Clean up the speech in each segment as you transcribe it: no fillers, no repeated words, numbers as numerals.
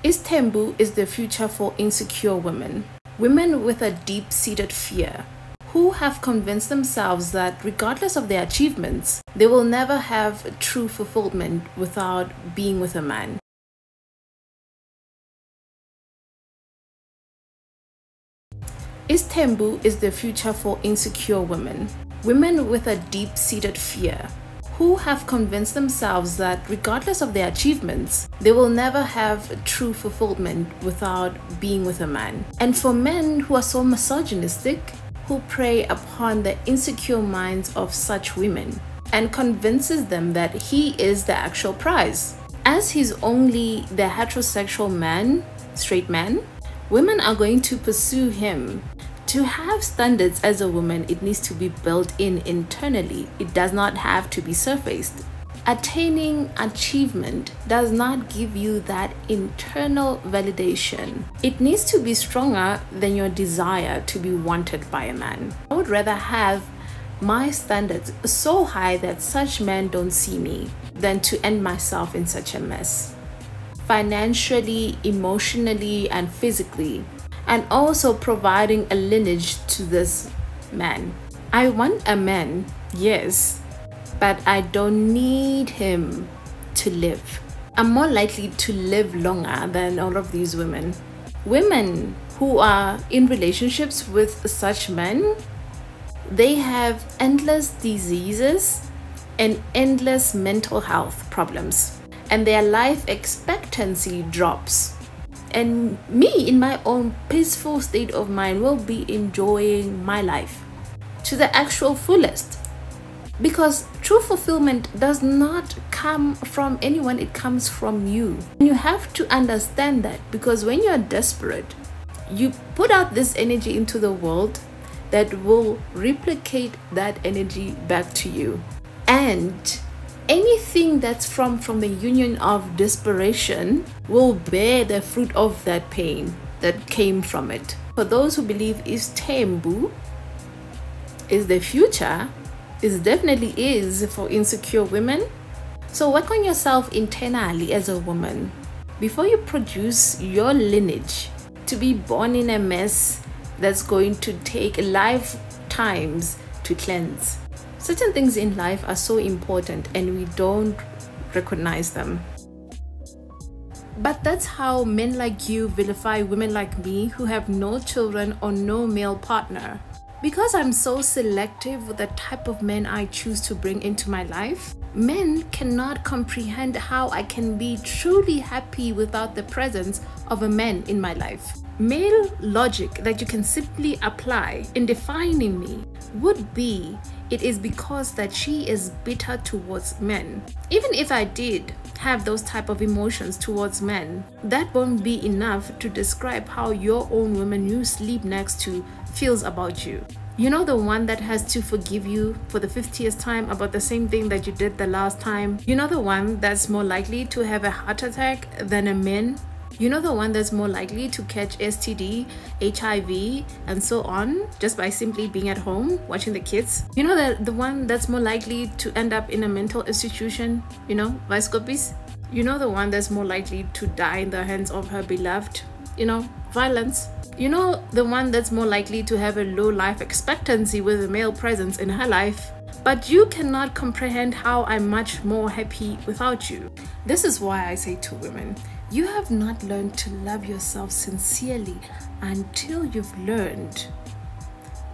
Istanbul is the future for insecure women, women with a deep-seated fear, who have convinced themselves that regardless of their achievements, they will never have true fulfillment without being with a man. Istanbul is the future for insecure women, women with a deep-seated fear, who have convinced themselves that regardless of their achievements, they will never have true fulfillment without being with a man. And for men who are so misogynistic, who prey upon the insecure minds of such women and convinces them that he is the actual prize. As he's only the heterosexual man, straight man, women are going to pursue him. To have standards as a woman, it needs to be built in internally. It does not have to be surfaced. Attaining achievement does not give you that internal validation. It needs to be stronger than your desire to be wanted by a man. I would rather have my standards so high that such men don't see me than to end myself in such a mess. Financially, emotionally, and physically, and also providing a lineage to this man. I want a man, yes, but I don't need him to live. I'm more likely to live longer than all of these women. Women who are in relationships with such men, they have endless diseases and endless mental health problems, and their life expectancy drops. And me, in my own peaceful state of mind, will be enjoying my life to the actual fullest. Because true fulfillment does not come from anyone, it comes from you. And you have to understand that, because when you're desperate, you put out this energy into the world that will replicate that energy back to you. And anything that's from the union of desperation will bear the fruit of that pain that came from it. For those who believe Istanbul is the future, it definitely is for insecure women. So work on yourself internally as a woman before you produce your lineage to be born in a mess that's going to take lifetimes to cleanse. Certain things in life are so important and we don't recognize them. But that's how men like you vilify women like me who have no children or no male partner. Because I'm so selective with the type of men I choose to bring into my life, men cannot comprehend how I can be truly happy without the presence of a man in my life. Male logic that you can simply apply in defining me would be, it is because that she is bitter towards men. Even if I did have those type of emotions towards men, that won't be enough to describe how your own woman you sleep next to feels about you. You know, the one that has to forgive you for the 50th time about the same thing that you did the last time. You know, the one that's more likely to have a heart attack than a man. You know, the one that's more likely to catch STD, HIV, and so on just by simply being at home watching the kids. You know, the one that's more likely to end up in a mental institution, you know, vice copies. You know, the one that's more likely to die in the hands of her beloved, you know, violence. You know, the one that's more likely to have a low life expectancy with a male presence in her life. But you cannot comprehend how I'm much more happy without you. This is why I say to women, you have not learned to love yourself sincerely until you've learned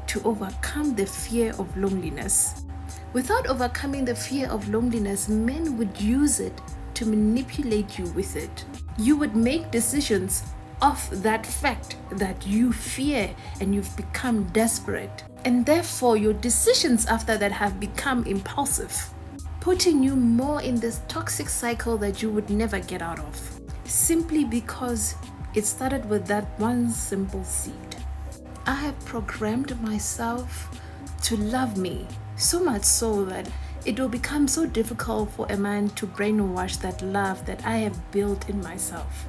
to overcome the fear of loneliness. Without overcoming the fear of loneliness, men would use it to manipulate you with it. You would make decisions off that fact that you fear and you've become desperate. And therefore, your decisions after that have become impulsive, putting you more in this toxic cycle that you would never get out of. Simply because it started with that one simple seed. I have programmed myself to love me so much so that it will become so difficult for a man to brainwash that love that I have built in myself.